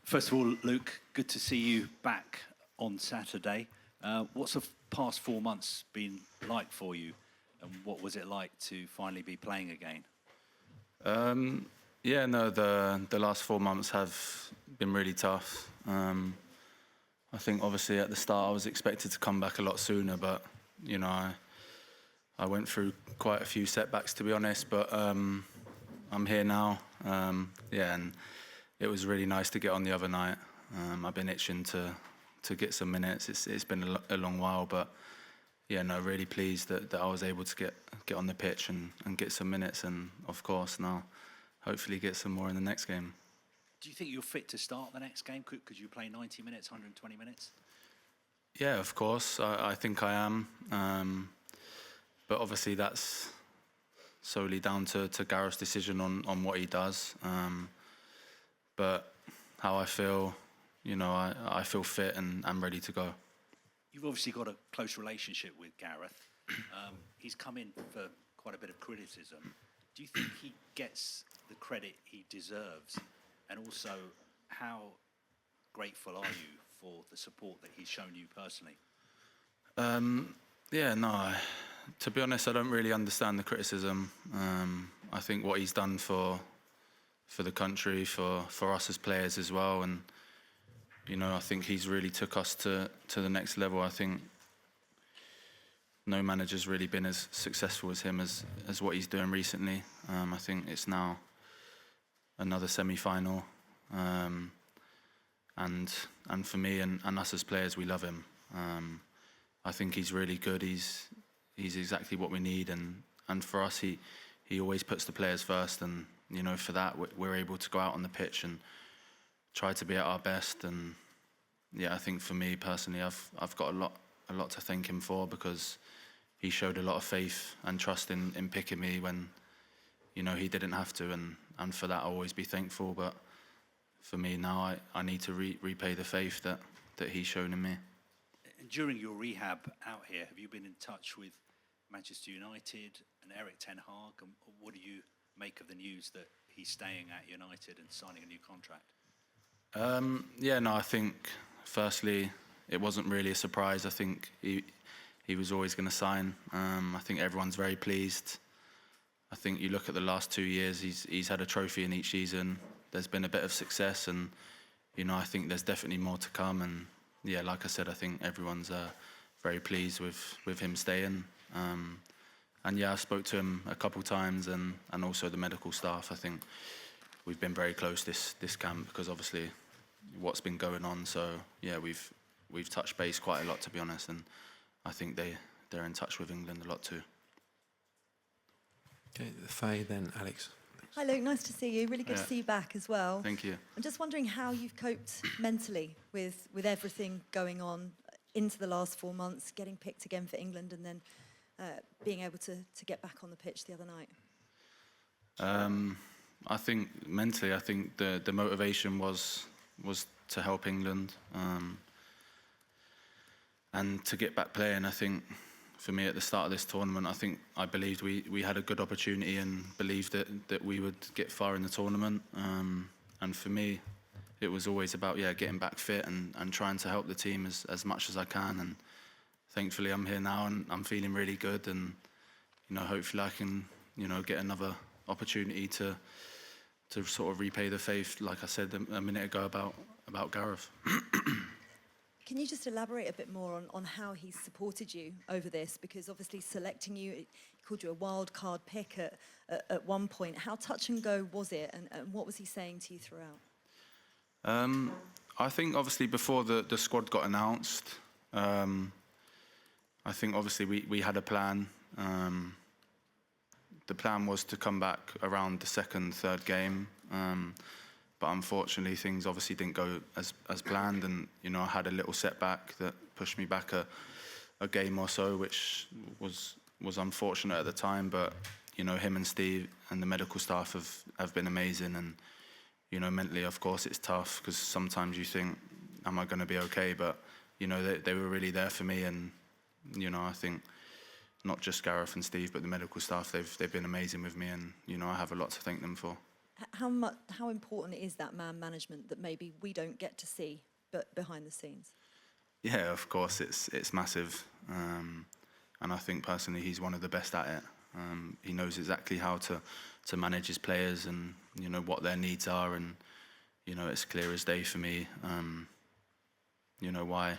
First of all, Luke, good to see you back on Saturday. What's the past 4 months been like for you, and what was it like to finally be playing again? Yeah, no, the last 4 months have been really tough. I think obviously at the start I was expected to come back a lot sooner, but you know, I went through quite a few setbacks, to be honest. But I'm here now. Yeah, and it was really nice to get on the other night. I've been itching to get some minutes. It's been a long while, but yeah, no, really pleased that I was able to get on the pitch and get some minutes, and of course now hopefully get some more in the next game. Do you think you're fit to start the next game? Could you play 90 minutes, 120 minutes? Yeah, of course, I think I am. But obviously that's solely down to Gareth's decision on what he does. But how I feel, you know, I feel fit and I'm ready to go. You've obviously got a close relationship with Gareth. He's come in for quite a bit of criticism. Do you think he gets the credit he deserves? And also, how grateful are you for the support that he's shown you personally? Yeah, no, to be honest, I don't really understand the criticism. I think what he's done for the country, for us as players as well, and you know, I think he's really took us to the next level. I think no manager's really been as successful as him as what he's doing recently. I think it's now another semi-final, and for me and us as players, we love him. I think he's really good. He's exactly what we need, and for us, he always puts the players first, and you know, for that we're able to go out on the pitch and try to be at our best. And yeah, I think for me personally, I've got a lot to thank him for, because he showed a lot of faith and trust in picking me when, you know, he didn't have to, and for that I'll always be thankful. But for me now, I need to repay the faith that he's shown in me. And during your rehab out here, have you been in touch with Manchester United and Erik ten Hag? And what do you make of the news that he's staying at United and signing a new contract? Yeah, no, I think firstly it wasn't really a surprise. I think he was always going to sign. I think everyone's very pleased. I think you look at the last 2 years, he's had a trophy in each season. There's been a bit of success, and you know, I think there's definitely more to come. And yeah, like I said, I think everyone's very pleased with him staying. And yeah, I spoke to him a couple times, and also the medical staff. I think we've been very close this camp, because obviously what's been going on. So yeah, we've touched base quite a lot, to be honest, and I think they're in touch with England a lot too. Okay, Faye, then Alex. Hi Luke, nice to see you. Really good to see you back as well. Thank you. I'm just wondering how you've coped mentally with everything going on into the last 4 months, getting picked again for England, and then being able to get back on the pitch the other night. I think mentally, I think the motivation was to help England, and to get back playing. I think for me at the start of this tournament, I believed we had a good opportunity, and believed that we would get far in the tournament. And for me, it was always about getting back fit and trying to help the team as much as I can. And thankfully I'm here now, and I'm feeling really good, and you know, hopefully I can, you know, get another opportunity to sort of repay the faith, like I said a minute ago about Gareth. Can you just elaborate a bit more on how he's supported you over this? Because obviously selecting you, he called you a wild card pick at one point. How touch and go was it, and what was he saying to you throughout? I think obviously before the squad got announced, I think obviously we had a plan. The plan was to come back around the second, third game, but unfortunately things obviously didn't go as planned, and you know, I had a little setback that pushed me back a game or so, which was unfortunate at the time. But you know, him and Steve and the medical staff have been amazing, and you know, mentally of course it's tough, because sometimes you think, am I going to be okay? But you know, they were really there for me, and you know, I think not just Gareth and Steve, but the medical staff, they've been amazing with me, and you know, I have a lot to thank them for. How important is that man management that maybe we don't get to see, but behind the scenes? Yeah, of course, it's massive. And I think personally he's one of the best at it. He knows exactly how to manage his players and, you know, what their needs are. And, you know, it's clear as day for me, you know, why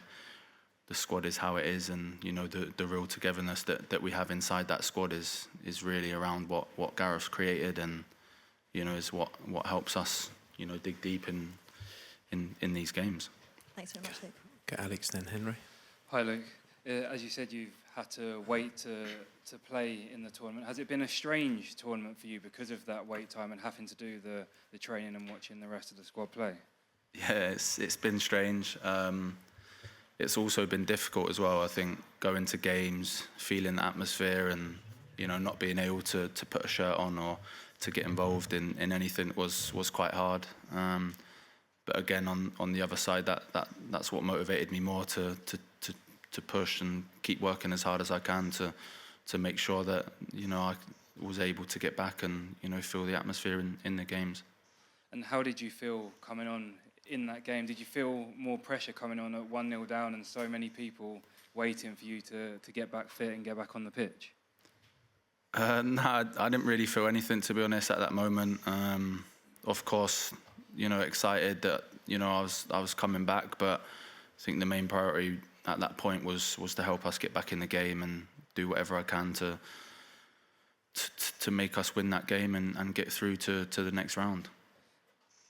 the squad is how it is. And, you know, the real togetherness that we have inside that squad is really around what Gareth's created and, you know, is what helps us, you know, dig deep in these games. Thanks very much, Luke. Get Alex, then Henry. Hi, Luke. As you said, you've had to wait to play in the tournament. Has it been a strange tournament for you because of that wait time and having to do the training and watching the rest of the squad play? Yeah, it's been strange. It's also been difficult as well. I think going to games, feeling the atmosphere, and, you know, not being able to put a shirt on or to get involved in anything was quite hard. But again, on the other side, that's what motivated me more to push and keep working as hard as I can to make sure that, you know, I was able to get back and, you know, feel the atmosphere in the games. And how did you feel coming on in that game? Did you feel more pressure coming on at 1-0 down and so many people waiting for you to get back fit and get back on the pitch? No, I didn't really feel anything, to be honest, at that moment. Of course, you know, excited that, you know, I was coming back, but I think the main priority at that point was to help us get back in the game and do whatever I can to make us win that game and get through to the next round.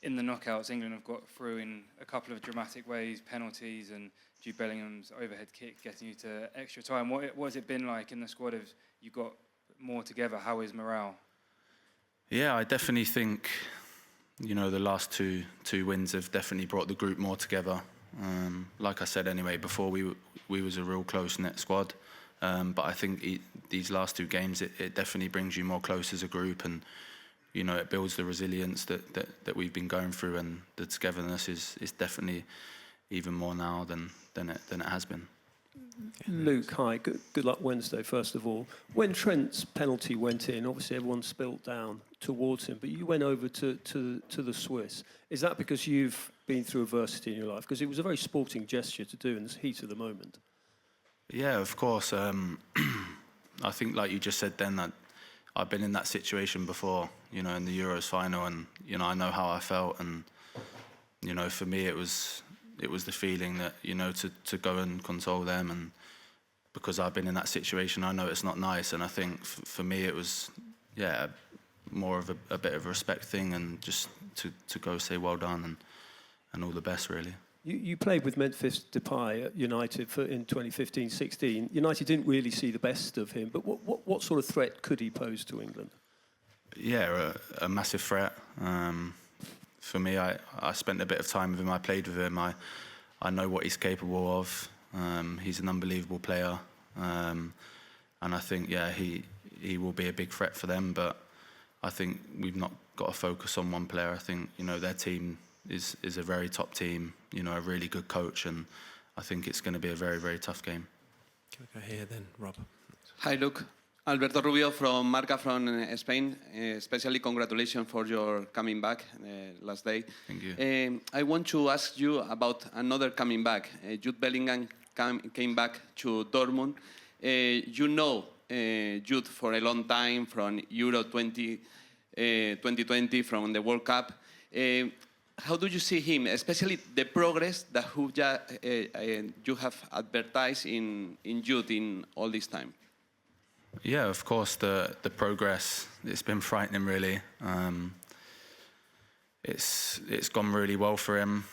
In the knockouts, England have got through in a couple of dramatic ways, penalties and Jude Bellingham's overhead kick getting you to extra time. What has it been like in the squad? Have you got more together? How is morale? Yeah, I definitely think, you know, the last two wins have definitely brought the group more together. Like I said anyway, before we was a real close-knit squad. But I think these last two games, it definitely brings you more close as a group, and, you know, it builds the resilience that we've been going through, and the togetherness is definitely even more now than it has been. Luke, hi. Good luck Wednesday, first of all. When Trent's penalty went in, obviously everyone spilt down towards him, but you went over to the Swiss. Is that because you've been through adversity in your life? Because it was a very sporting gesture to do in the heat of the moment. Yeah, of course. I think, like you just said then, that I've been in that situation before, you know, in the Euros final, and, you know, I know how I felt, and, you know, for me it was the feeling that, you know, to go and console them, and because I've been in that situation, I know it's not nice, and I think for me it was, yeah, more of a bit of a respect thing, and just to go say well done and all the best, really. You played with Memphis Depay at United in 2015-16. United didn't really see the best of him, but what sort of threat could he pose to England? Yeah, a massive threat. For me, I spent a bit of time with him. I played with him. I know what he's capable of. He's an unbelievable player, and I think, yeah, he will be a big threat for them. But I think we've not got to focus on one player. I think, you know, their team is a very top team. You know, a really good coach, and I think it's going to be a very, very tough game. Can we go here then, Rob? Hi, Luke. Alberto Rubio from Marca from Spain. Especially congratulations for your coming back last day. Thank you. I want to ask you about another coming back. Jude Bellingham came back to Dortmund. You know Jude for a long time from Euro 2020, from the World Cup. How do you see him, especially the progress that you have advertised in Jude in all this time? Yeah, of course, the progress, it's been frightening, really. It's gone really well for him.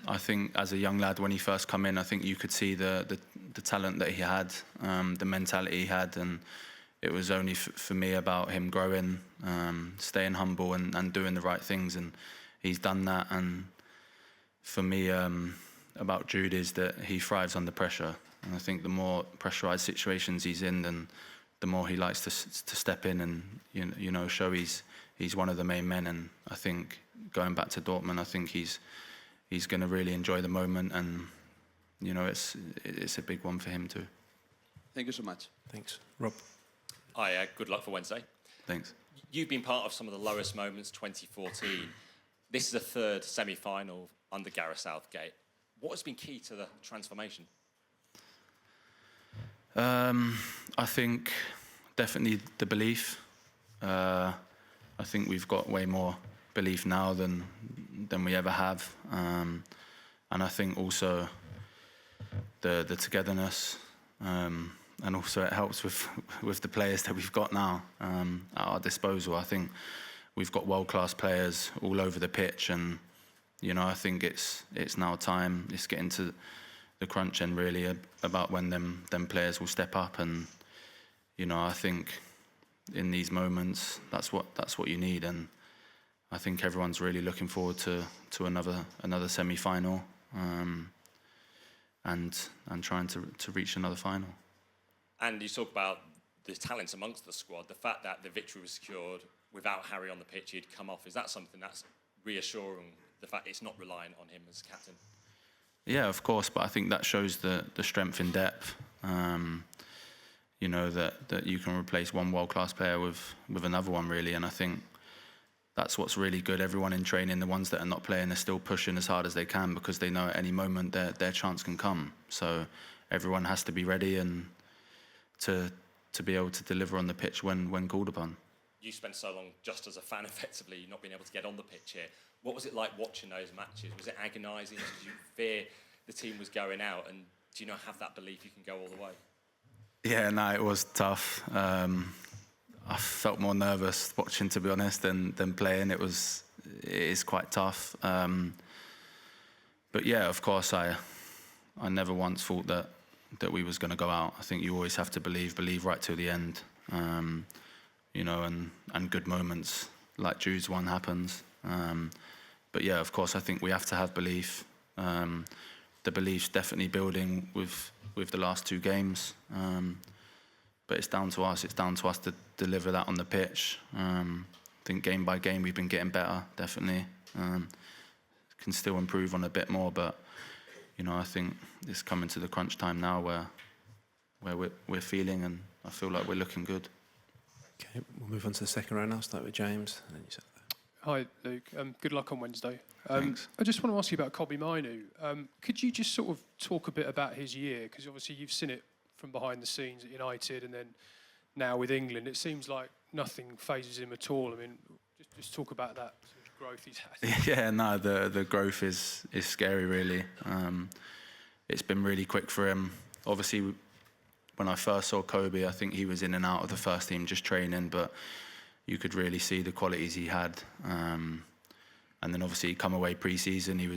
I think as a young lad, when he first come in, I think you could see the talent that he had, the mentality he had, and it was only for me about him growing, staying humble and doing the right things, and he's done that. And for me, about Jude is that he thrives under pressure. And I think the more pressurised situations he's in, then the more he likes to step in and, you know, show he's one of the main men. And I think going back to Dortmund, I think he's going to really enjoy the moment, and, you know, it's a big one for him too. Thank you so much. Thanks. Rob? Hi, good luck for Wednesday. Thanks. you've been part of some of the lowest moments, 2014. This is a third semi-final under Gareth Southgate. What has been key to the transformation? I think definitely the belief. I think we've got way more belief now than we ever have, and I think also the togetherness, and also it helps with the players that we've got now at our disposal. I think we've got world-class players all over the pitch, and I think it's now time. It's getting to the crunch end really about when them players will step up, and I think in these moments that's what you need, and I think everyone's really looking forward to another semi-final, and trying to reach another final. And you talk about the talent amongst the squad, the fact that the victory was secured without Harry on the pitch, he'd come off. Is that something that's reassuring, the fact it's not reliant on him as captain? Yeah, of course, but I think that shows the strength in depth. That you can replace one world-class player with another one, really, and I think that's what's really good. Everyone in training, the ones that are not playing, are still pushing as hard as they can because they know at any moment their chance can come. So everyone has to be ready and to be able to deliver on the pitch when called upon. You spent so long just as a fan, effectively, not being able to get on the pitch here. What was it like watching those matches? Was it agonising? Did you fear the team was going out? And do you not have that belief you can go all the way? Yeah, no, it was tough. I felt more nervous watching, to be honest, than playing. It is quite tough. But yeah, of course, I never once thought that we was going to go out. I think you always have to believe right till the end. And good moments like Jude's one happens. But yeah, of course, I think we have to have belief. The belief's definitely building with the last two games. But it's down to us. It's down to us to deliver that on the pitch. I think game by game we've been getting better, definitely. Can still improve on a bit more, but I think it's coming to the crunch time now where we're feeling, and I feel like we're looking good. Okay, we'll move on to the second round now. Start with James. And then you said that. Hi, Luke. Good luck on Wednesday. Thanks. I just want to ask you about Kobbie Mainoo. Could you just sort of talk a bit about his year? Because obviously you've seen it from behind the scenes at United and then now with England. It seems like nothing phases him at all. I mean, just talk about that sort of growth he's had. Yeah, no, the growth is scary, really. It's been really quick for him. Obviously, when I first saw Kobbie, I think he was in and out of the first team just training, but you could really see the qualities he had. And then obviously he come away pre-season. He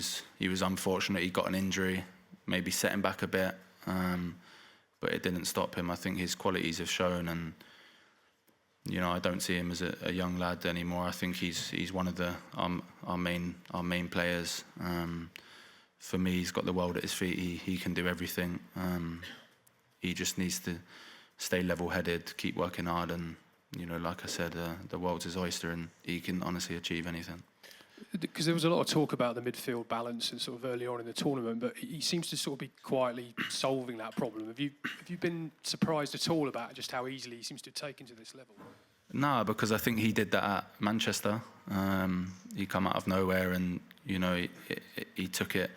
was unfortunate. He got an injury, maybe set him back a bit, but it didn't stop him. I think his qualities have shown, and I don't see him as a young lad anymore. I think he's one of our main players. For me, he's got the world at his feet. He can do everything. He just needs to stay level-headed, keep working hard, and like I said, the world's his oyster, and he can honestly achieve anything. Because there was a lot of talk about the midfield balance and sort of early on in the tournament, but he seems to sort of be quietly solving that problem. Have you been surprised at all about just how easily he seems to have taken to this level? No, because I think he did that at Manchester. He come out of nowhere, and he took it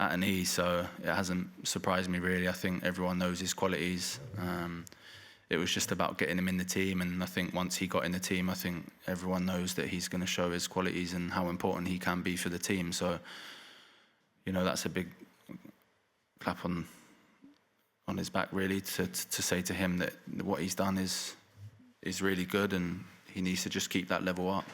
at an ease. So it hasn't surprised me really. I think everyone knows his qualities. It was just about getting him in the team, and I think once he got in the team, I think everyone knows that he's going to show his qualities and how important he can be for the team. So, that's a big clap on his back, really, to say to him that what he's done is really good, and he needs to just keep that level up.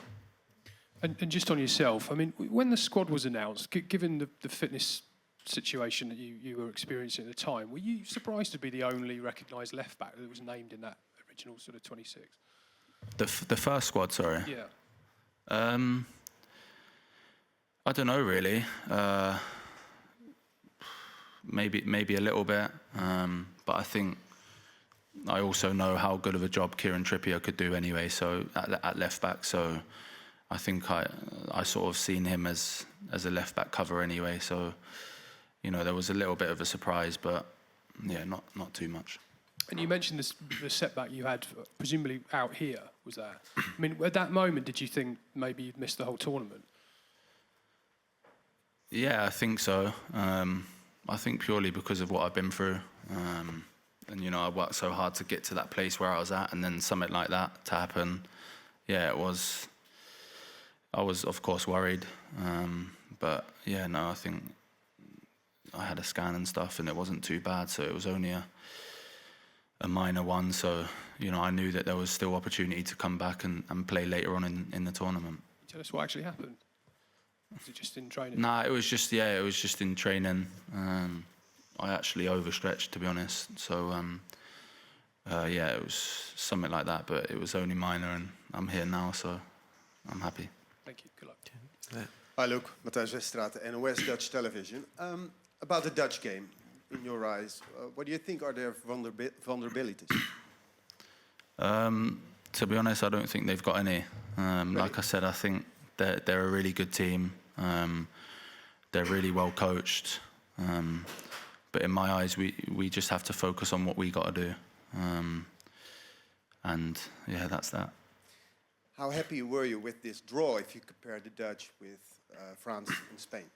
And just on yourself, I mean, when the squad was announced, given the fitness situation that you were experiencing at the time, were you surprised to be the only recognised left back that was named in that original sort of 26? The first squad, sorry. Yeah. I don't know really. Maybe a little bit, but I think I also know how good of a job Kieran Trippier could do anyway. So at left back, so I think I sort of seen him as a left back cover anyway. So. There was a little bit of a surprise, but yeah, not too much. And you mentioned the setback you had, presumably out here. was that? I mean, at that moment, did you think maybe you'd missed the whole tournament? Yeah, I think so. I think purely because of what I've been through. And, you know, I worked so hard to get to that place where I was at, and then something like that to happen. Yeah, I was, of course, worried. But, yeah, no, I think I had a scan and stuff, and it wasn't too bad, so it was only a minor one. So, you know, I knew that there was still opportunity to come back and play later on in the tournament. Tell us what actually happened. Was it just in training? Nah, it was just in training. I actually overstretched, to be honest. So, yeah, it was something like that, but it was only minor, and I'm here now, so I'm happy. Thank you. Good luck. Hi, Luke. Matthijs Westerstraat, NOS Dutch Television. About the Dutch game, in your eyes, what do you think are their vulnerabilities? To be honest, I don't think they've got any. Really? Like I said, I think they're a really good team. They're really well coached. But in my eyes, we just have to focus on what we got to do. And yeah, that's that. How happy were you with this draw if you compare the Dutch with France and Spain?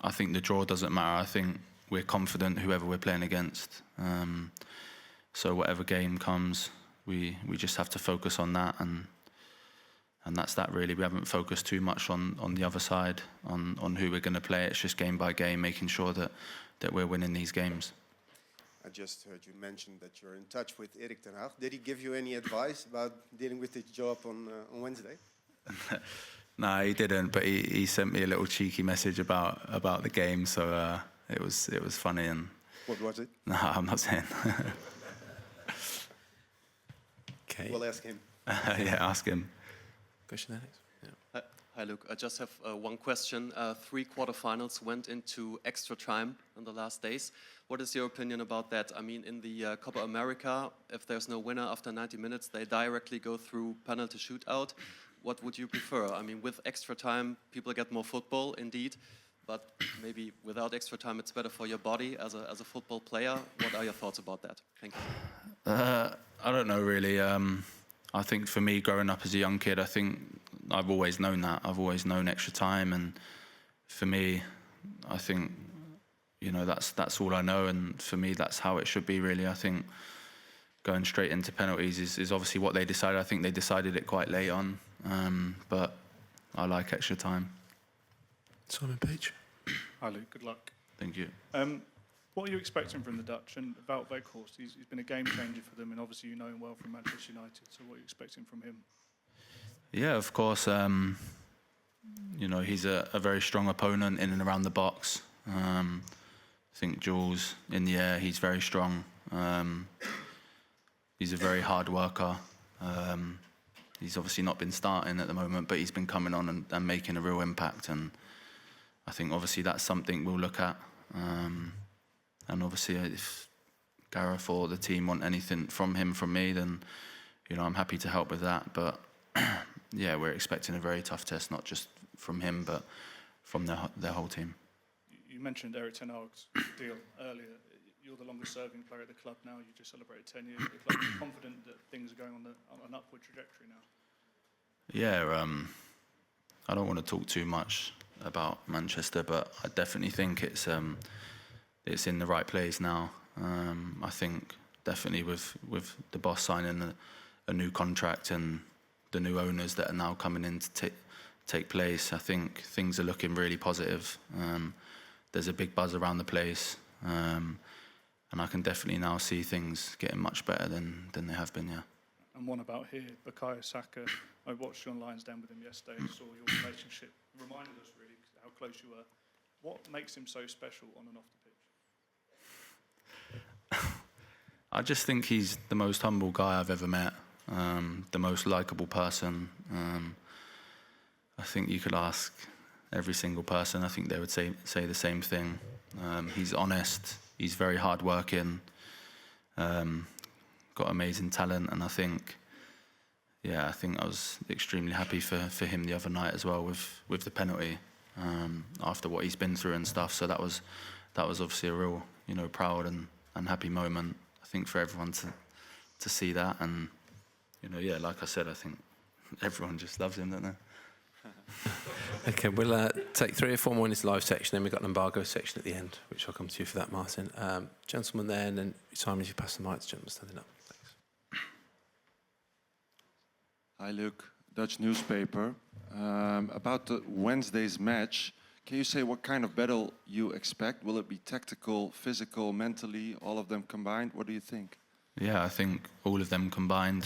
I think the draw doesn't matter. I think we're confident whoever we're playing against. So whatever game comes, we just have to focus on that, and that's that really. We haven't focused too much on the other side, on who we're going to play. It's just game by game, making sure that we're winning these games. I just heard you mention that you're in touch with Erik ten Hag. Did he give you any advice about dealing with this job on Wednesday? No, he didn't, but he sent me a little cheeky message about the game, so it was funny. And What was it? no, I'm not saying. Okay. We'll ask him. Yeah, ask him. Question, Alex? Yeah. Hi, Luke. I just have one question. 3 quarterfinals went into extra time in the last days. What is your opinion about that? I mean, in the Copa America, if there's no winner after 90 minutes, they directly go through penalty shootout. What would you prefer? I mean, with extra time, people get more football, indeed. But maybe without extra time, it's better for your body as a football player. What are your thoughts about that? Thank you. I don't know, really. I think for me, growing up as a young kid, I think I've always known that. I've always known extra time. And for me, I think, you know, that's all I know. And for me, that's how it should be, really. I think going straight into penalties is obviously what they decided. I think they decided it quite late on. But I like extra time. Simon Page. Hi, Luke. Good luck. Thank you. What are you expecting from the Dutch? And about Weghorst, he's been a game changer for them, and obviously you know him well from Manchester United. So what are you expecting from him? Yeah, of course. You know, he's a very strong opponent in and around the box. I think duels in the air, he's very strong. He's a very hard worker. He's obviously not been starting at the moment, but he's been coming on and making a real impact. And I think obviously that's something we'll look at. And obviously if Gareth or the team want anything from me, then, you know, I'm happy to help with that. But yeah, we're expecting a very tough test, not just from him, but from their whole team. You mentioned Erik ten Hag's deal earlier. You're the longest serving player at the club now. You just celebrated 10 years at the club. Are you confident that things are going on an upward trajectory now? Yeah, I don't want to talk too much about Manchester, but I definitely think it's in the right place now. I think definitely with the boss signing a new contract and the new owners that are now coming in to take place, I think things are looking really positive. There's a big buzz around the place, and I can definitely now see things getting much better than they have been, yeah. And one about here, Bukayo Saka. I watched you on Lions Den with him yesterday, saw your relationship. Reminded us really how close you were. What makes him so special on and off the pitch? I just think he's the most humble guy I've ever met, the most likeable person. I think you could ask every single person, I think they would say the same thing. He's honest, he's very hardworking, got amazing talent, and I think I was extremely happy for him the other night as well with the penalty, after what he's been through and stuff. So that was obviously a real, you know, proud and happy moment, I think, for everyone see that. And yeah, like I said, I think everyone just loves him, don't they? Okay, we'll take 3 or 4 more in this live section, then we've got an embargo section at the end, which I'll come to you for that, Martin. Gentleman there, and then Simon, if you pass the mic to gentleman standing up. Thanks. Hi, Luke. Dutch newspaper. About the Wednesday's match, can you say what kind of battle you expect? Will it be tactical, physical, mentally, all of them combined? What do you think? Yeah, I think all of them combined.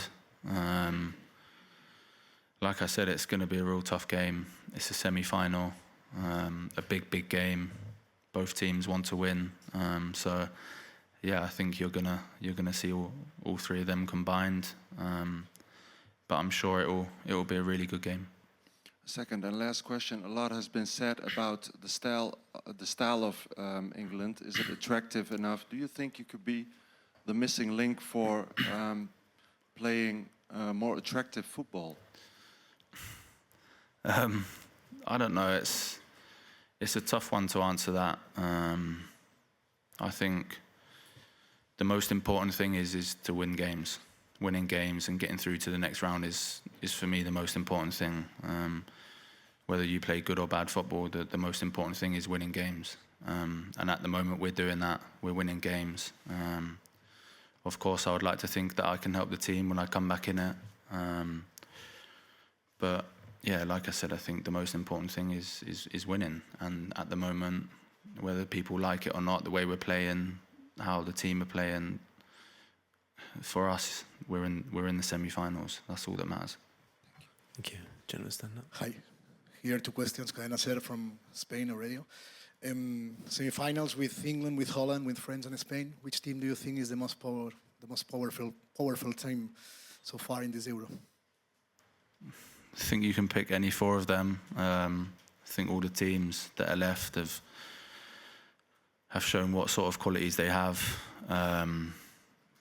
Like I said, it's going to be a real tough game. It's a semi-final, a big game. Both teams want to win. So, yeah, I think you're gonna see all 3 of them combined. But I'm sure it will be a really good game. Second and last question. A lot has been said about the style of England. Is it attractive enough? Do you think you could be the missing link for playing more attractive football? I don't know. It's a tough one to answer that. I think the most important thing is to win games. Winning games and getting through to the next round is for me the most important thing. Whether you play good or bad football, the most important thing is winning games. And at the moment we're doing that. We're winning games. Of course, I would like to think that I can help the team when I come back in it. But yeah, like I said, I think the most important thing is winning. And at the moment, whether people like it or not, the way we're playing, how the team are playing, for us, we're in the semi-finals. That's all that matters. Thank you. Gentlemen, stand up. Hi. Here 2 questions. Cadena Ser from Spain Radio. Semi-finals with England, with Holland, with France and Spain. Which team do you think is the most powerful team so far in this Euro? I think you can pick any 4 of them. I think all the teams that are left have shown what sort of qualities they have.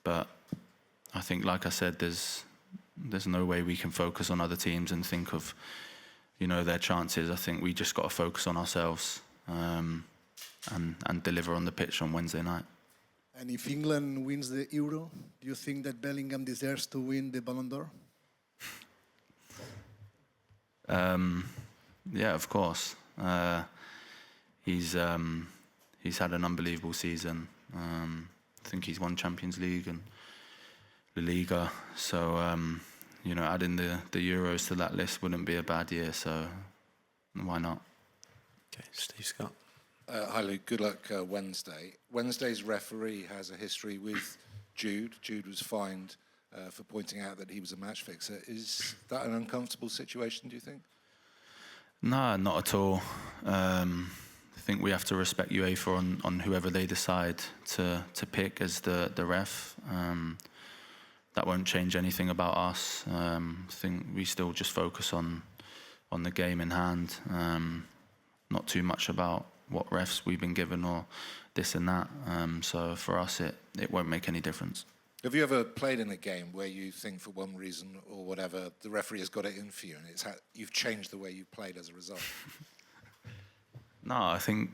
But I think, like I said, there's no way we can focus on other teams and think of, their chances. I think we just got to focus on ourselves and deliver on the pitch on Wednesday night. And if England wins the Euro, do you think that Bellingham deserves to win the Ballon d'Or? Yeah, of course. He's had an unbelievable season. I think he's won Champions League and La Liga. So, adding the Euros to that list wouldn't be a bad year. So, why not? Okay, Steve Scott. Hi, Luke. Good luck Wednesday. Wednesday's referee has a history with Jude. Jude was fined for pointing out that he was a match fixer. Is that an uncomfortable situation, do you think? No, not at all. I think we have to respect UEFA on whoever they decide to pick as the ref. That won't change anything about us. I think we still just focus on the game in hand. Not too much about what refs we've been given or this and that. So for us, it won't make any difference. Have you ever played in a game where you think for one reason or whatever, the referee has got it in for you and you've changed the way you've played as a result? No, I think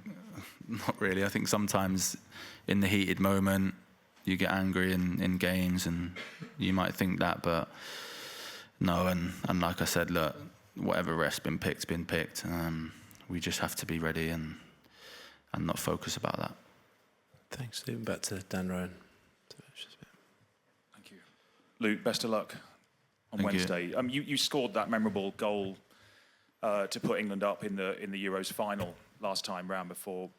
not really. I think sometimes in the heated moment, you get angry in games and you might think that, but no. And like I said, look, whatever ref's been picked. We just have to be ready and not focus about that. Thanks, Stephen. Back to Dan Rowan. Thank you. Luke, best of luck on Wednesday. You scored that memorable goal to put England up in the Euros final last time round before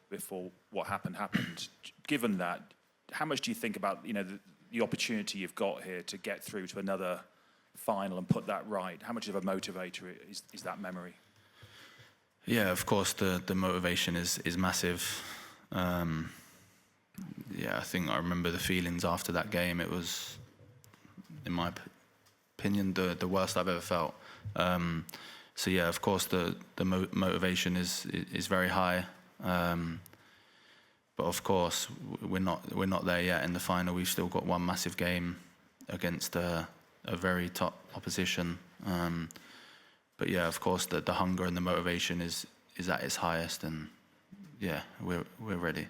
what happened. Given that, how much do you think about the opportunity you've got here to get through to another final and put that right? How much of a motivator is that memory? Yeah, of course the motivation is massive. Yeah, I think I remember the feelings after that game. It was, in my opinion, the worst I've ever felt. So yeah, of course the motivation is very high. But of course we're not there yet in the final. We've still got one massive game against a very top opposition. But yeah, of course the hunger and the motivation is at its highest, and yeah, we're ready.